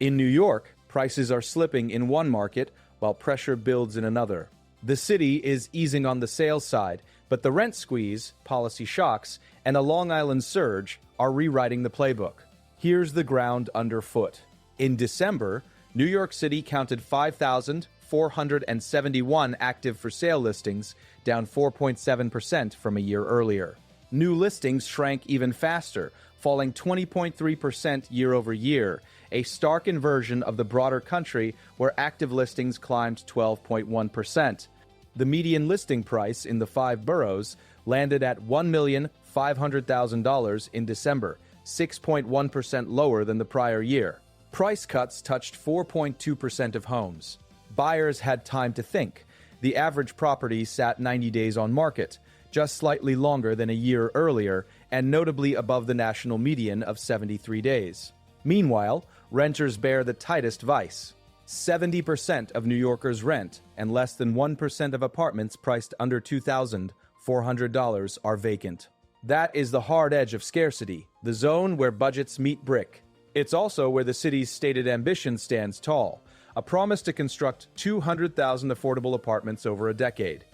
In New York, prices are slipping in one market while pressure builds in another. The city is easing on the sales side, but the rent squeeze, policy shocks, and a Long Island surge are rewriting the playbook. Here's the ground underfoot. In December, New York City counted 5,471 active for sale listings, down 4.7% from a year earlier. New listings shrank even faster, falling 20.3% year over year, a stark inversion of the broader country where active listings climbed 12.1%. The median listing price in the 5 boroughs landed at $1,500,000 in December, 6.1% lower than the prior year. Price cuts touched 4.2% of homes. Buyers had time to think. The average property sat 90 days on market, just slightly longer than a year earlier, and notably above the national median of 73 days. Meanwhile, renters bear the tightest vice. 70% of New Yorkers rent, and less than 1% of apartments priced under $2,400 are vacant. That is the hard edge of scarcity, the zone where budgets meet brick. It's also where the city's stated ambition stands tall, a promise to construct 200,000 affordable apartments over a decade.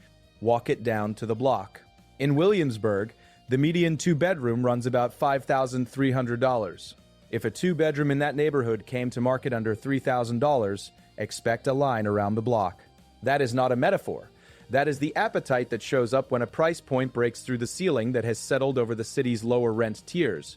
Walk it down to the block. In Williamsburg, the median two-bedroom runs about $5,300. If a two-bedroom in that neighborhood came to market under $3,000, expect a line around the block. That is not a metaphor. That is the appetite that shows up when a price point breaks through the ceiling that has settled over the city's lower rent tiers.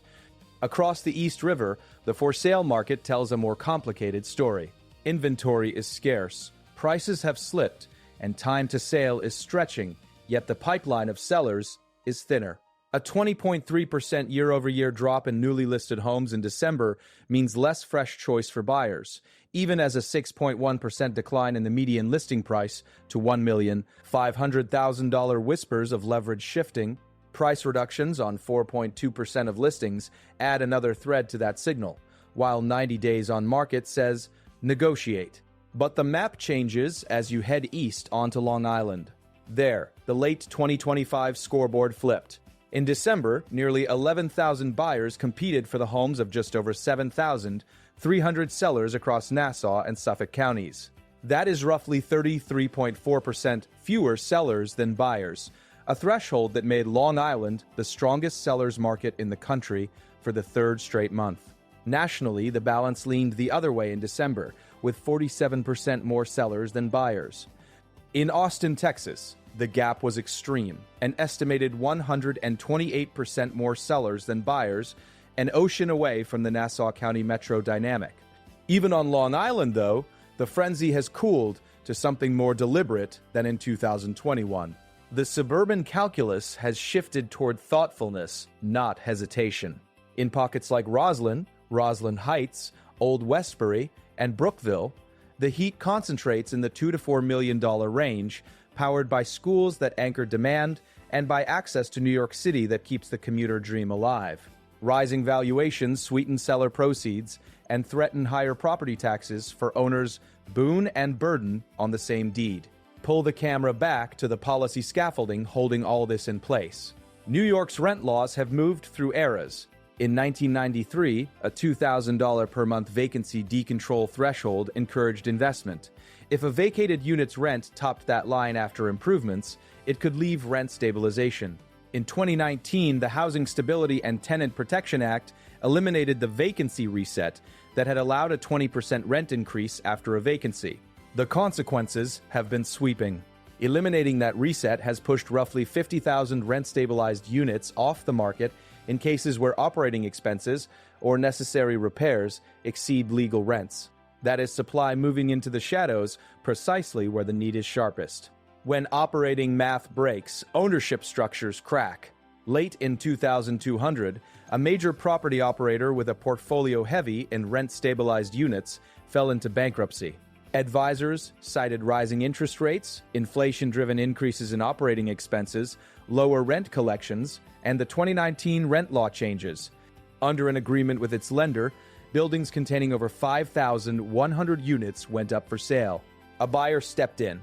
Across the East River, the for-sale market tells a more complicated story. Inventory is scarce, prices have slipped, and time to sale is stretching, yet the pipeline of sellers is thinner. A 20.3% year-over-year drop in newly listed homes in December means less fresh choice for buyers, even as a 6.1% decline in the median listing price to $1,500,000 whispers of leverage shifting. Price reductions on 4.2% of listings add another thread to that signal, while 90 days on market says, negotiate. But the map changes as you head east onto Long Island. There, the late 2025 scoreboard flipped. In December, nearly 11,000 buyers competed for the homes of just over 7,300 sellers across Nassau and Suffolk counties. That is roughly 33.4% fewer sellers than buyers, a threshold that made Long Island the strongest sellers market in the country for the third straight month. Nationally, the balance leaned the other way in December, with 47% more sellers than buyers. In Austin, Texas, the gap was extreme, an estimated 128% more sellers than buyers, an ocean away from the Nassau County metro dynamic. Even on Long Island, though, the frenzy has cooled to something more deliberate than in 2021. The suburban calculus has shifted toward thoughtfulness, not hesitation. In pockets like Roslyn Heights, Old Westbury, and Brookville, the heat concentrates in the $2 to $4 million range, powered by schools that anchor demand and by access to New York City that keeps the commuter dream alive. Rising valuations sweeten seller proceeds and threaten higher property taxes for owners boon and burden on the same deed. Pull the camera back to the policy scaffolding holding all this in place. New York's rent laws have moved through eras. In 1993, a $2,000 per month vacancy decontrol threshold encouraged investment. If a vacated unit's rent topped that line after improvements, it could leave rent stabilization. In 2019, the Housing Stability and Tenant Protection Act eliminated the vacancy reset that had allowed a 20% rent increase after a vacancy. The consequences have been sweeping. Eliminating that reset has pushed roughly 50,000 rent-stabilized units off the market in cases where operating expenses or necessary repairs exceed legal rents. That is supply moving into the shadows precisely where the need is sharpest. When operating math breaks, ownership structures crack. Late in 2200, a major property operator with a portfolio heavy in rent-stabilized units fell into bankruptcy. Advisors cited rising interest rates, inflation-driven increases in operating expenses, lower rent collections, and the 2019 rent law changes. Under an agreement with its lender, buildings containing over 5,100 units went up for sale. A buyer stepped in.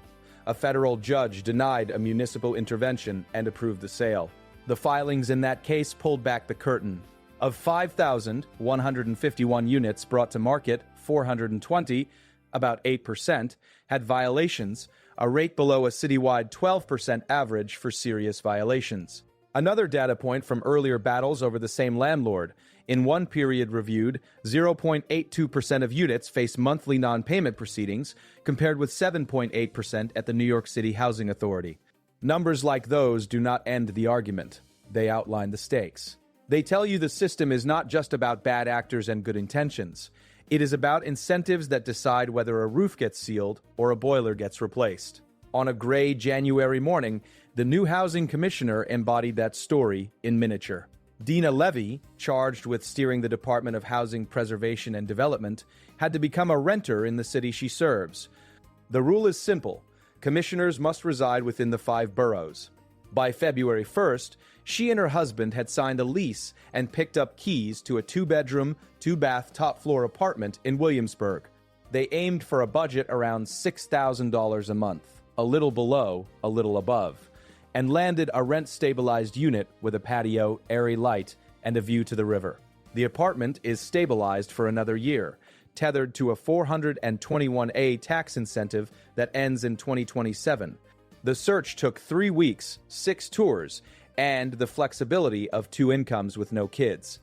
A federal judge denied a municipal intervention and approved the sale. The filings in that case pulled back the curtain. Of 5,151 units brought to market, 420, about 8%, had violations, a rate below a citywide 12% average for serious violations. Another data point from earlier battles over the same landlord. In one period reviewed, 0.82% of units face monthly non-payment proceedings, compared with 7.8% at the New York City Housing Authority. Numbers like those do not end the argument. They outline the stakes. They tell you the system is not just about bad actors and good intentions. It is about incentives that decide whether a roof gets sealed or a boiler gets replaced. On a gray January morning, the new housing commissioner embodied that story in miniature. Dina Levy, charged with steering the Department of Housing Preservation and Development, had to become a renter in the city she serves. The rule is simple. Commissioners must reside within the 5 boroughs. By February 1st, she and her husband had signed a lease and picked up keys to a 2-bedroom, 2-bath top-floor apartment in Williamsburg. They aimed for a budget around $6,000 a month, a little below, a little above, and landed a rent-stabilized unit with a patio, airy light, and a view to the river. The apartment is stabilized for another year, tethered to a 421A tax incentive that ends in 2027. The search took 3 weeks, 6 tours, and the flexibility of 2 incomes with no kids.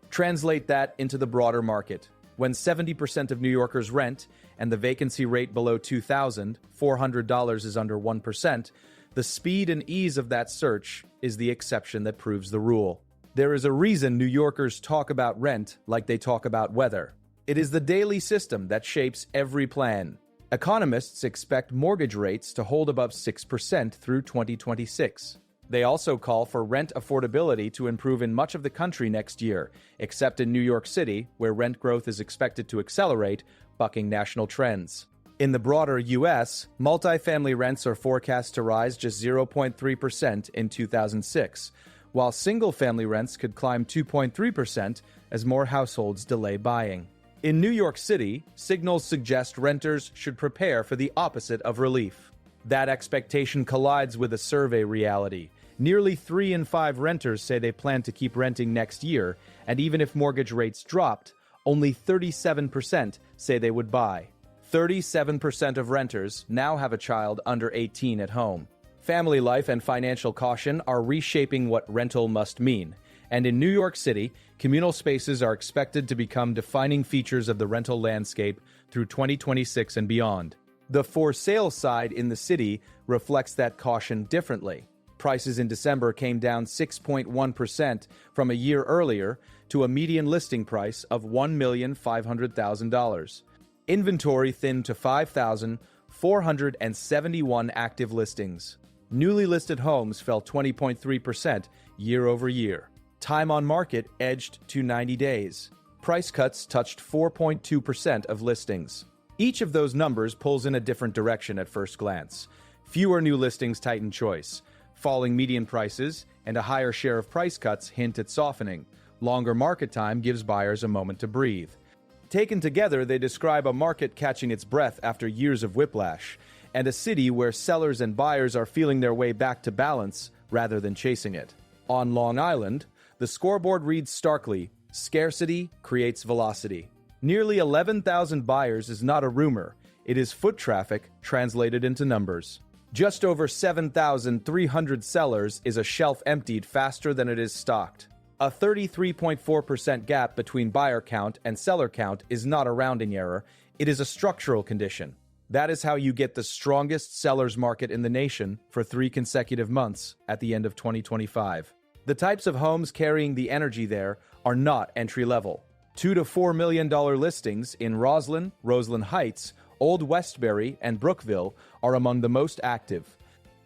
Translate that into the broader market. When 70% of New Yorkers rent and the vacancy rate below $2,400 is under 1%, the speed and ease of that search is the exception that proves the rule. There is a reason New Yorkers talk about rent like they talk about weather. It is the daily system that shapes every plan. Economists expect mortgage rates to hold above 6% through 2026. They also call for rent affordability to improve in much of the country next year, except in New York City, where rent growth is expected to accelerate, bucking national trends. In the broader U.S., multifamily rents are forecast to rise just 0.3% in 2006, while single-family rents could climb 2.3% as more households delay buying. In New York City, signals suggest renters should prepare for the opposite of relief. That expectation collides with a survey reality. Nearly 3 in 5 renters say they plan to keep renting next year, and even if mortgage rates dropped, only 37% say they would buy. 37% of renters now have a child under 18 at home. Family life and financial caution are reshaping what rental must mean. And in New York City, communal spaces are expected to become defining features of the rental landscape through 2026 and beyond. The for sale side in the city reflects that caution differently. Prices in December came down 6.1% from a year earlier to a median listing price of $1,500,000. Inventory thinned to 5,471 active listings. Newly listed homes fell 20.3% year over year. Time on market edged to 90 days. Price cuts touched 4.2% of listings. Each of those numbers pulls in a different direction at first glance. Fewer new listings tighten choice. Falling median prices and a higher share of price cuts hint at softening. Longer market time gives buyers a moment to breathe. Taken together, they describe a market catching its breath after years of whiplash, and a city where sellers and buyers are feeling their way back to balance rather than chasing it. On Long Island, the scoreboard reads starkly, "Scarcity creates velocity." Nearly 11,000 buyers is not a rumor. It is foot traffic translated into numbers. Just over 7,300 sellers is a shelf emptied faster than it is stocked. A 33.4% gap between buyer count and seller count is not a rounding error. It is a structural condition. That is how you get the strongest sellers market in the nation for 3 consecutive months at the end of 2025. The types of homes carrying the energy there are not entry-level. $2 to $4 million listings in Roslyn Heights, Old Westbury, and Brookville are among the most active.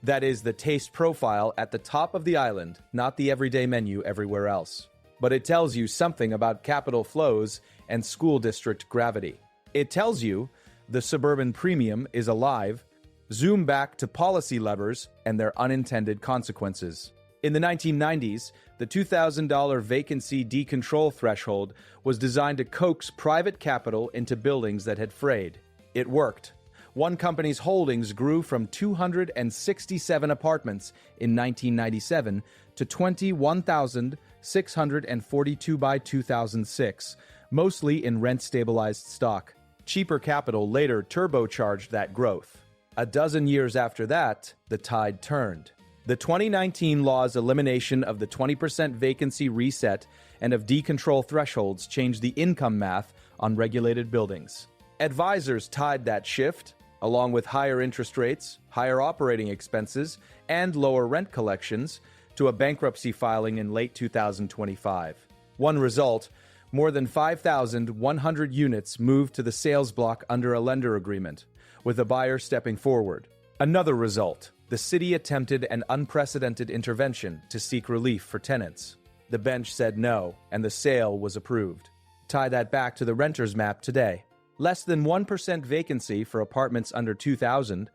That is the taste profile at the top of the island, not the everyday menu everywhere else. But it tells you something about capital flows and school district gravity. It tells you the suburban premium is alive. Zoom back to policy levers and their unintended consequences. In the 1990s, the $2,000 vacancy decontrol threshold was designed to coax private capital into buildings that had frayed. It worked. One company's holdings grew from 267 apartments in 1997 to 21,642 by 2006, mostly in rent-stabilized stock. Cheaper capital later turbocharged that growth. A dozen years after that, the tide turned. The 2019 law's elimination of the 20% vacancy reset and of decontrol thresholds changed the income math on regulated buildings. Advisors tied that shift, along with higher interest rates, higher operating expenses, and lower rent collections, to a bankruptcy filing in late 2025. One result, more than 5,100 units moved to the sales block under a lender agreement, with a buyer stepping forward. Another result, the city attempted an unprecedented intervention to seek relief for tenants. The bench said no, and the sale was approved. Tie that back to the renter's map today. Less than 1% vacancy for apartments under $2,000,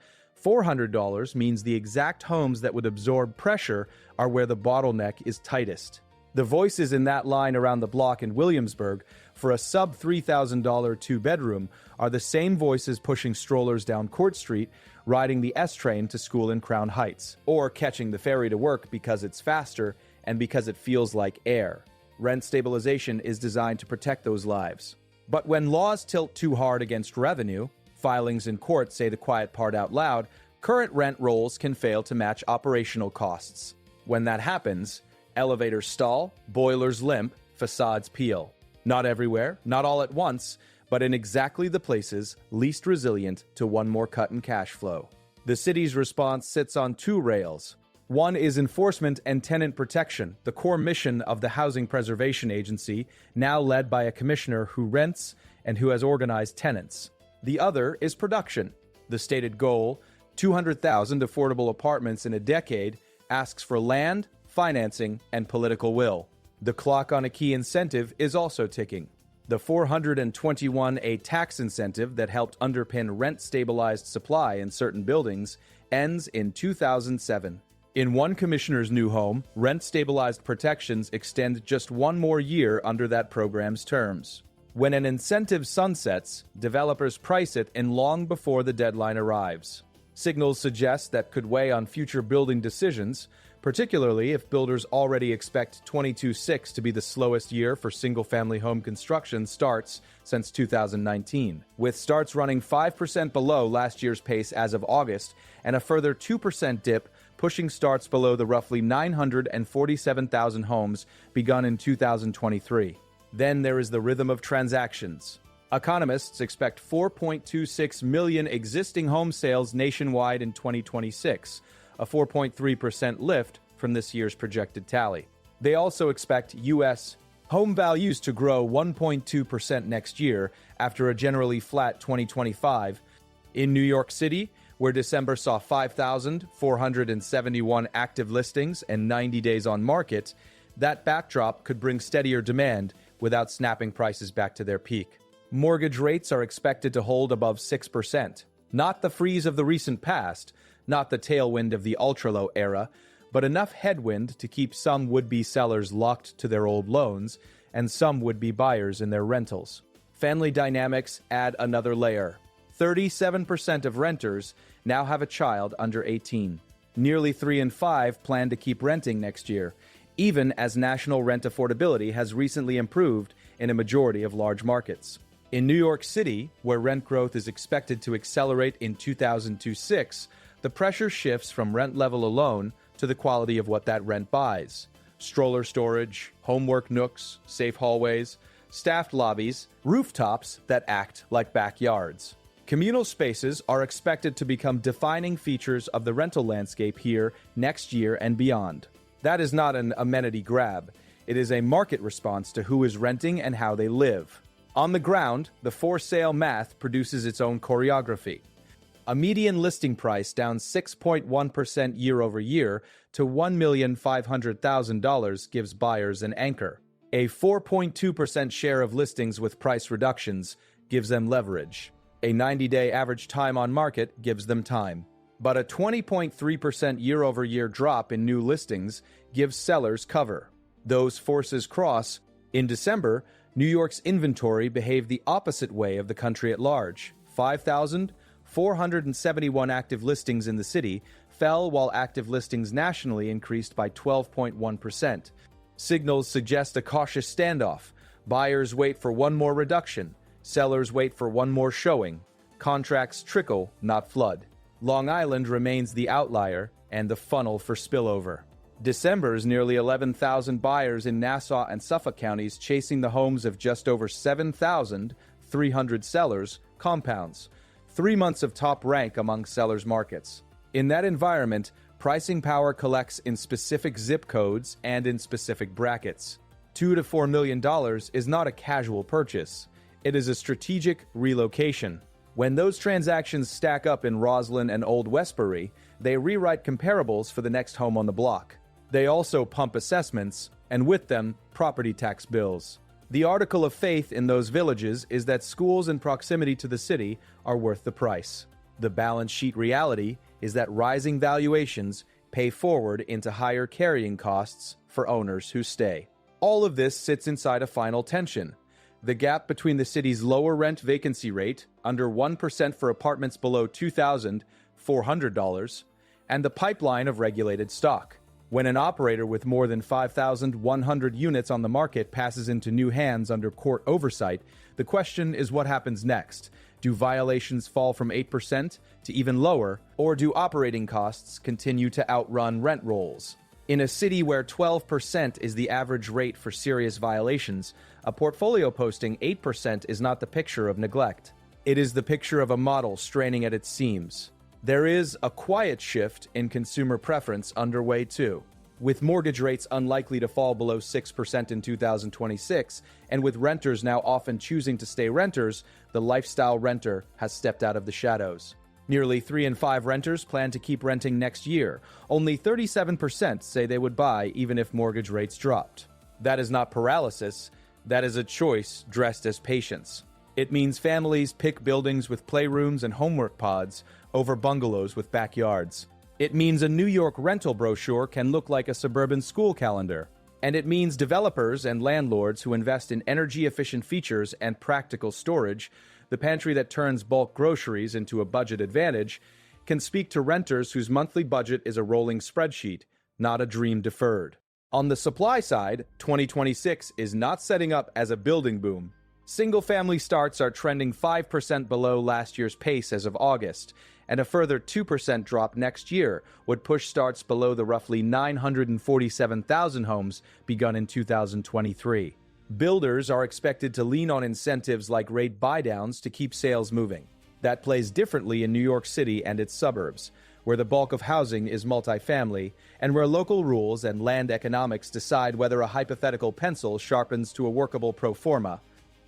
$400 means the exact homes that would absorb pressure are where the bottleneck is tightest. The voices in that line around the block in Williamsburg for a sub-$3,000 two-bedroom are the same voices pushing strollers down Court Street, riding the S-train to school in Crown Heights, or catching the ferry to work because it's faster and because it feels like air. Rent stabilization is designed to protect those lives. But when laws tilt too hard against revenue, filings in court say the quiet part out loud, current rent rolls can fail to match operational costs. When that happens, elevators stall, boilers limp, facades peel. Not everywhere, not all at once, but in exactly the places least resilient to one more cut in cash flow. The city's response sits on two rails. One is enforcement and tenant protection, the core mission of the Housing Preservation Agency, now led by a commissioner who rents and who has organized tenants. The other is production. The stated goal, 200,000 affordable apartments in a decade, asks for land, financing, and political will. The clock on a key incentive is also ticking. The 421A tax incentive that helped underpin rent-stabilized supply in certain buildings ends in 2007. In one commissioner's new home, rent-stabilized protections extend just one more year under that program's terms. When an incentive sunsets, developers price it in long before the deadline arrives. Signals suggest that could weigh on future building decisions, particularly if builders already expect 22-6 to be the slowest year for single-family home construction starts since 2019, with starts running 5% below last year's pace as of August and a further 2% dip pushing starts below the roughly 947,000 homes begun in 2023. Then there is the rhythm of transactions. Economists expect 4.26 million existing home sales nationwide in 2026, a 4.3% lift from this year's projected tally. They also expect U.S. home values to grow 1.2% next year after a generally flat 2025. In New York City, where December saw 5,471 active listings and 90 days on market, that backdrop could bring steadier demand without snapping prices back to their peak. Mortgage rates are expected to hold above 6%. Not the freeze of the recent past, not the tailwind of the ultra-low era, but enough headwind to keep some would-be sellers locked to their old loans and some would-be buyers in their rentals. Family dynamics add another layer. 37% of renters now have a child under 18. Nearly 3 in 5 plan to keep renting next year, even as national rent affordability has recently improved in a majority of large markets. In New York City, where rent growth is expected to accelerate in 2026, the pressure shifts from rent level alone to the quality of what that rent buys. Stroller storage, homework nooks, safe hallways, staffed lobbies, rooftops that act like backyards. Communal spaces are expected to become defining features of the rental landscape here next year and beyond. That is not an amenity grab. It is a market response to who is renting and how they live. On the ground, the for-sale math produces its own choreography. A median listing price down 6.1% year over year to $1,500,000 gives buyers an anchor. A 4.2% share of listings with price reductions gives them leverage. A 90-day average time on market gives them time. But a 20.3% year-over-year drop in new listings gives sellers cover. Those forces cross. In December, New York's inventory behaved the opposite way of the country at large. 5,471 active listings in the city fell while active listings nationally increased by 12.1%. Signals suggest a cautious standoff. Buyers wait for one more reduction. Sellers wait for one more showing. Contracts trickle, not flood. Long Island remains the outlier and the funnel for spillover. December's nearly 11,000 buyers in Nassau and Suffolk counties chasing the homes of just over 7,300 sellers compounds. 3 months of top rank among sellers' markets. In that environment, pricing power collects in specific zip codes and in specific brackets. $2 to $4 million is not a casual purchase. It is a strategic relocation. When those transactions stack up in Roslyn and Old Westbury, they rewrite comparables for the next home on the block. They also pump assessments, and with them, property tax bills. The article of faith in those villages is that schools in proximity to the city are worth the price. The balance sheet reality is that rising valuations pay forward into higher carrying costs for owners who stay. All of this sits inside a final tension. The gap between the city's lower rent vacancy rate, under 1% for apartments below $2,400, and the pipeline of regulated stock. When an operator with more than 5,100 units on the market passes into new hands under court oversight, the question is what happens next. Do violations fall from 8% to even lower, or do operating costs continue to outrun rent rolls? In a city where 12% is the average rate for serious violations, a portfolio posting 8% is not the picture of neglect. It is the picture of a model straining at its seams. There is a quiet shift in consumer preference underway too. With mortgage rates unlikely to fall below 6% in 2026, and with renters now often choosing to stay renters, the lifestyle renter has stepped out of the shadows. Nearly 3 in 5 renters plan to keep renting next year. Only 37% say they would buy even if mortgage rates dropped. That is not paralysis. That is a choice dressed as patience. It means families pick buildings with playrooms and homework pods over bungalows with backyards. It means a New York rental brochure can look like a suburban school calendar. And it means developers and landlords who invest in energy-efficient features and practical storage, the pantry that turns bulk groceries into a budget advantage, can speak to renters whose monthly budget is a rolling spreadsheet, not a dream deferred. On the supply side, 2026 is not setting up as a building boom. Single-family starts are trending 5% below last year's pace as of August, and a further 2% drop next year would push starts below the roughly 947,000 homes begun in 2023. Builders are expected to lean on incentives like rate buydowns to keep sales moving. That plays differently in New York City and its suburbs, where the bulk of housing is multifamily, and where local rules and land economics decide whether a hypothetical pencil sharpens to a workable pro forma.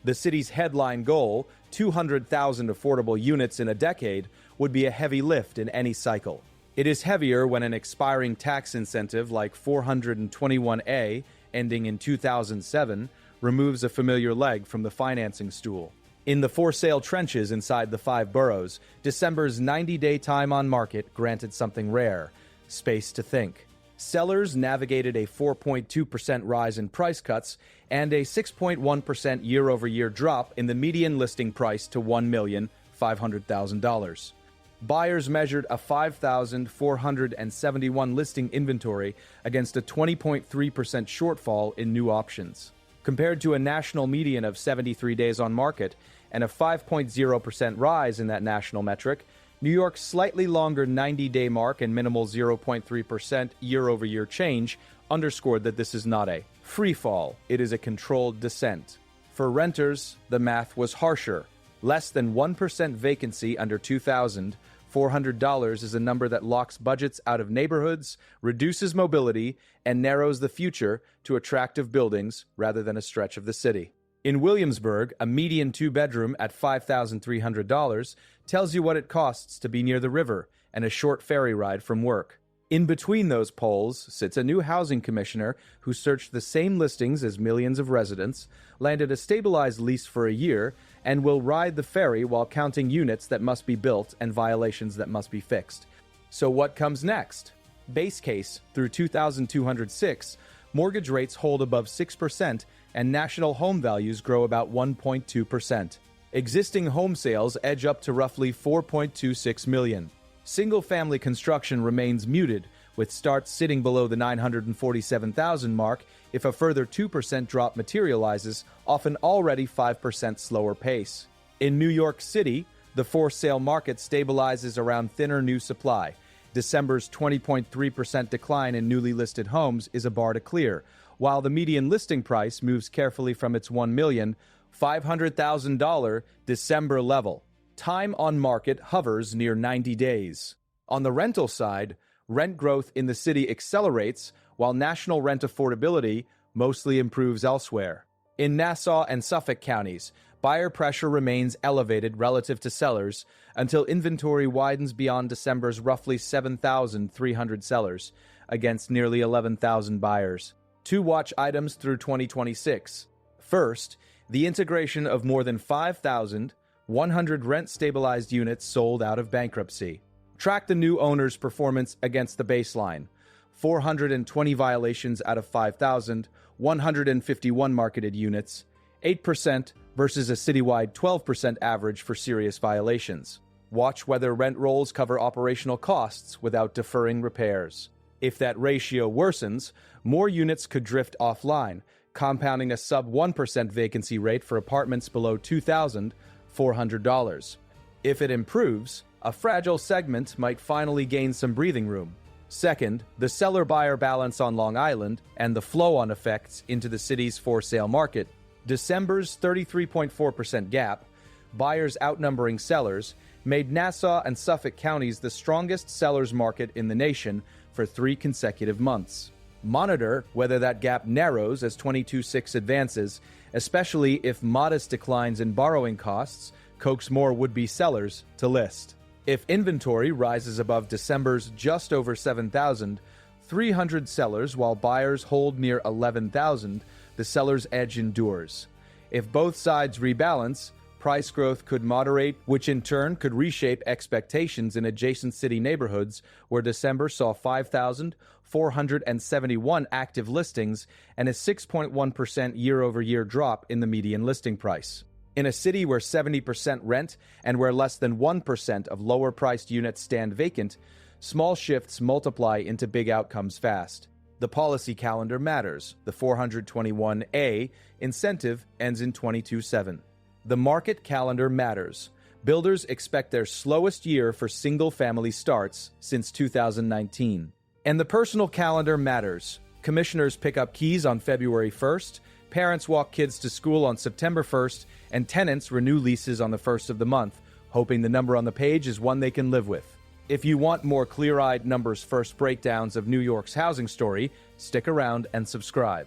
The city's headline goal, 200,000 affordable units in a decade, would be a heavy lift in any cycle. It is heavier when an expiring tax incentive like 421A, ending in 2007, removes a familiar leg from the financing stool. In the for-sale trenches inside the 5 boroughs, December's 90-day time on market granted something rare: space to think. Sellers navigated a 4.2% rise in price cuts and a 6.1% year-over-year drop in the median listing price to $1,500,000. Buyers measured a 5,471 listing inventory against a 20.3% shortfall in new options. Compared to a national median of 73 days on market and a 5.0% rise in that national metric, New York's slightly longer 90-day mark and minimal 0.3% year-over-year change underscored that this is not a free fall, it is a controlled descent. For renters, the math was harsher. Less than 1% vacancy under $2,400 is a number that locks budgets out of neighborhoods, reduces mobility, and narrows the future to attractive buildings rather than a stretch of the city. In Williamsburg, a median 2-bedroom at $5,300 tells you what it costs to be near the river and a short ferry ride from work. In between those poles sits a new housing commissioner who searched the same listings as millions of residents, landed a stabilized lease for a year, and will ride the ferry while counting units that must be built and violations that must be fixed. So what comes next? Base case, through 2206, mortgage rates hold above 6% and national home values grow about 1.2%. Existing home sales edge up to roughly 4.26 million. Single-family construction remains muted, with starts sitting below the 947,000 mark if a further 2% drop materializes off an already 5% slower pace. In New York City, the for-sale market stabilizes around thinner new supply. December's 20.3% decline in newly listed homes is a bar to clear, while the median listing price moves carefully from its $1,500,000 December level. Time on market hovers near 90 days. On the rental side, rent growth in the city accelerates, while national rent affordability mostly improves elsewhere. In Nassau and Suffolk counties, buyer pressure remains elevated relative to sellers until inventory widens beyond December's roughly 7,300 sellers against nearly 11,000 buyers. Two watch items through 2026. First, the integration of more than 5,100 rent-stabilized units sold out of bankruptcy. Track the new owner's performance against the baseline. 420 violations out of 5,151 marketed units, 8% versus a citywide 12% average for serious violations. Watch whether rent rolls cover operational costs without deferring repairs. If that ratio worsens, more units could drift offline, compounding a sub-1% vacancy rate for apartments below $2,400. If it improves, a fragile segment might finally gain some breathing room. Second, the seller-buyer balance on Long Island and the flow-on effects into the city's for-sale market. December's 33.4% gap, buyers outnumbering sellers, made Nassau and Suffolk counties the strongest sellers market in the nation for 3 consecutive months. Monitor whether that gap narrows as 22/6 advances, especially if modest declines in borrowing costs coax more would-be sellers to list. If inventory rises above December's just over 7,300 sellers while buyers hold near 11,000, the seller's edge endures. If both sides rebalance, price growth could moderate, which in turn could reshape expectations in adjacent city neighborhoods where December saw 5,471 active listings and a 6.1% year-over-year drop in the median listing price. In a city where 70% rent and where less than 1% of lower-priced units stand vacant, small shifts multiply into big outcomes fast. The policy calendar matters. The 421A incentive ends in 22/7. The market calendar matters. Builders expect their slowest year for single-family starts since 2019. And the personal calendar matters. Commissioners pick up keys on February 1st, parents walk kids to school on September 1st, and tenants renew leases on the 1st of the month, hoping the number on the page is one they can live with. If you want more clear-eyed numbers-first breakdowns of New York's housing story, stick around and subscribe.